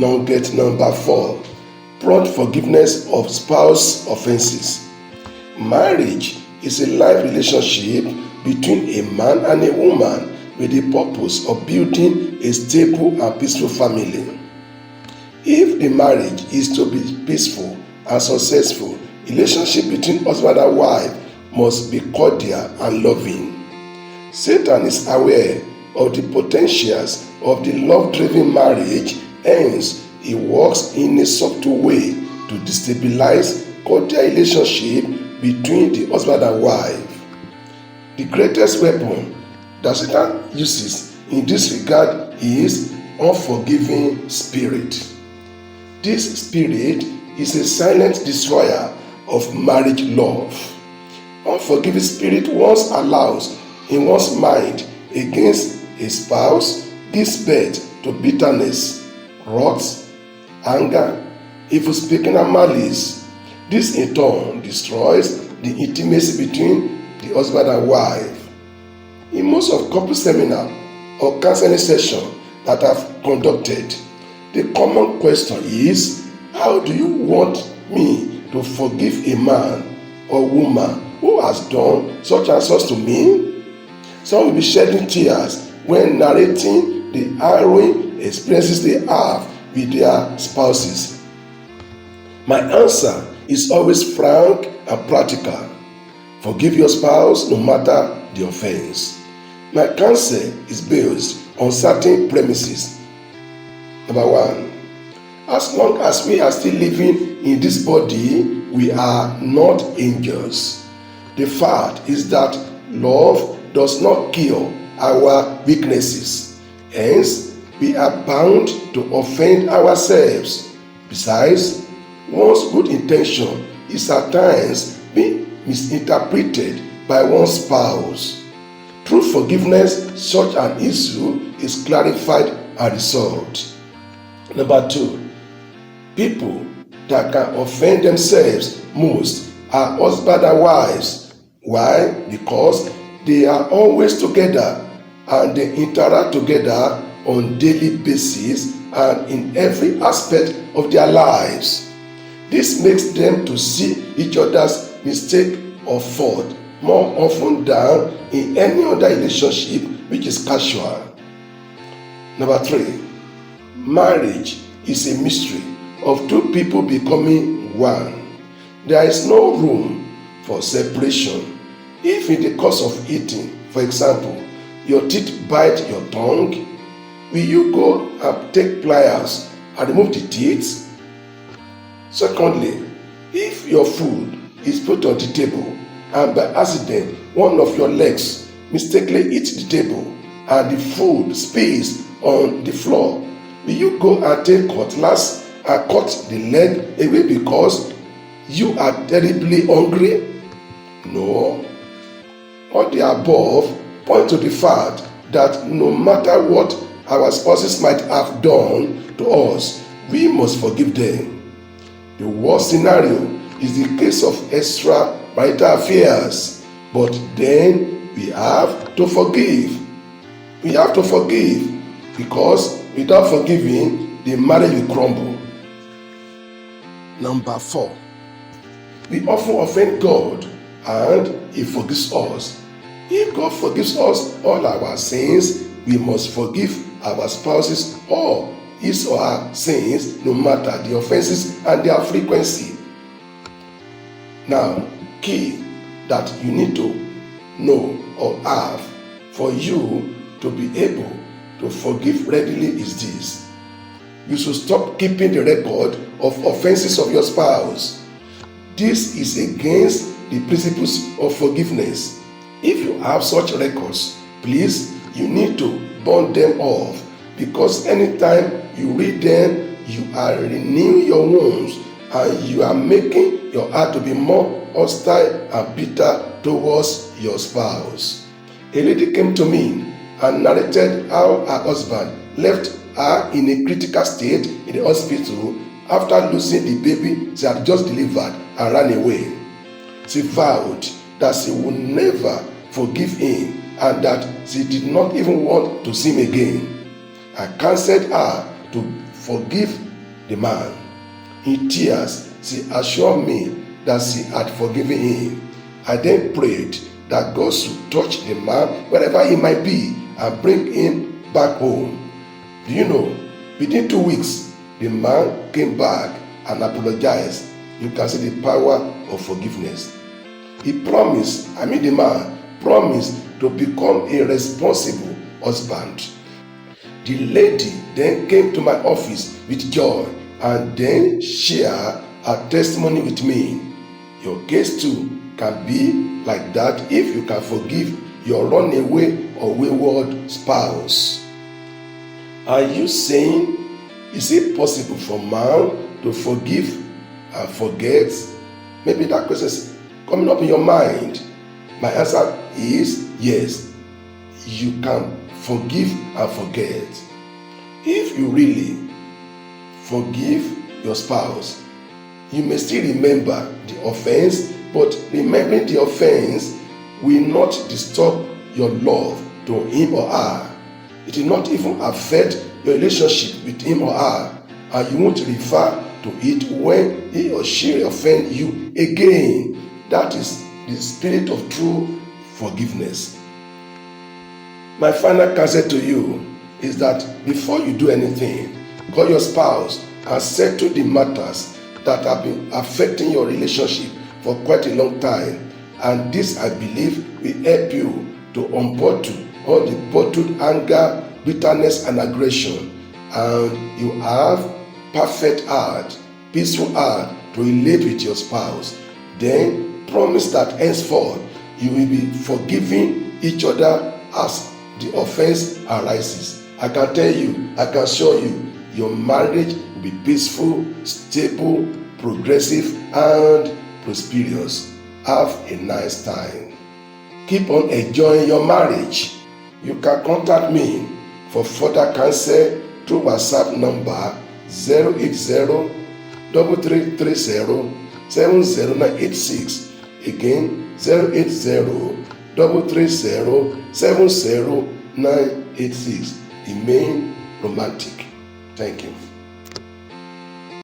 Nugget number 4. Prompt forgiveness of spouse offenses. Marriage is a life relationship between a man and a woman with the purpose of building a stable and peaceful family. If the marriage is to be peaceful and successful, relationship between husband and wife must be cordial and loving. Satan is aware of the potentials of the love-driven marriage, hence he works in a subtle way to destabilize cordial relationship between the husband and wife. The greatest weapon that Satan uses in this regard is unforgiving spirit. This spirit is a silent destroyer of marriage love. Unforgiving spirit once allows in one's mind against a spouse gives birth to bitterness, wrath, anger, evil speaking and malice. This in turn destroys the intimacy between the husband and wife. In most of couple seminar or counseling session that I've conducted, the common question is, how do you want me to forgive a man or woman who has done such and such to me? Some will be shedding tears when narrating the harrowing experiences they have with their spouses. My answer is always frank and practical. Forgive your spouse no matter the offense. My counsel is based on certain premises. Number 1, as long as we are still living in this body, we are not angels. The fact is that love does not cure our weaknesses. Hence, we are bound to offend ourselves. Besides, one's good intention is at times being misinterpreted by one's spouse. Through forgiveness, such an issue is clarified and resolved. Number 2, people that can offend themselves most are husband and wives. Why? Because they are always together and they interact together on daily basis and in every aspect of their lives. This makes them to see each other's mistake or fault more often than in any other relationship which is casual. Number 3, marriage is a mystery of two people becoming one. There is no room for separation. If in the course of eating, for example, your teeth bite your tongue, will you go and take pliers and remove the teeth? Secondly, if your food is put on the table and by accident one of your legs mistakenly hits the table and the food spills on the floor, will you go and take cutlass and cut the leg away because you are terribly hungry? No. All the above point to the fact that no matter what our spouses might have done to us, we must forgive them. The worst scenario is the case of extramarital affairs, but then we have to forgive. We have to forgive because without forgiving, the marriage will crumble. Number 4, we often offend God and He forgives us. If God forgives us all our sins, we must forgive our spouses all his or her sins, no matter the offenses and their frequency. Now, key that you need to know or have for you to be able to forgive readily is this. You should stop keeping the record of offenses of your spouse. This is against the principles of forgiveness. If you have such records, please, you need to burn them off, because anytime you read them, you are renewing your wounds and you are making your heart to be more hostile and bitter towards your spouse. A lady came to me and narrated how her husband left her in a critical state in the hospital after losing the baby she had just delivered and ran away. She vowed that she would never forgive him and that she did not even want to see him again. I counseled her to forgive the man. In tears, she assured me that she had forgiven him. I then prayed that God should touch the man wherever he might be and bring him back home. Do you know, within 2 weeks, the man came back and apologized. You can see the power of forgiveness. The man promised to become a responsible husband. The lady then came to my office with joy and then shared her testimony with me. Your case too can be like that if you can forgive your runaway or wayward spouse. Are you saying, is it possible for man to forgive and forget? Maybe that question is coming up in your mind. My answer is yes. You can forgive and forget. If you really forgive your spouse, you may still remember the offense, but remembering the offense will not disturb your love to him or her. It will not even affect your relationship with him or her, and you won't refer to it when he or she offend you again. That is the spirit of true forgiveness. My final counsel to you is that before you do anything, call your spouse and settle the matters that have been affecting your relationship for quite a long time. And this, I believe, will help you to unbottle all the bottled anger, bitterness, and aggression. And you have perfect heart, peaceful heart to relate with your spouse. Then promise that henceforth you will be forgiving each other as the offense arises. I can tell you, I can assure you, your marriage will be peaceful, stable, progressive, and prosperous. Have a nice time. Keep on enjoying your marriage. You can contact me for further counsel through WhatsApp number 080-3330-70986. Again, 080-3330-70986. Remain romantic. Thank you.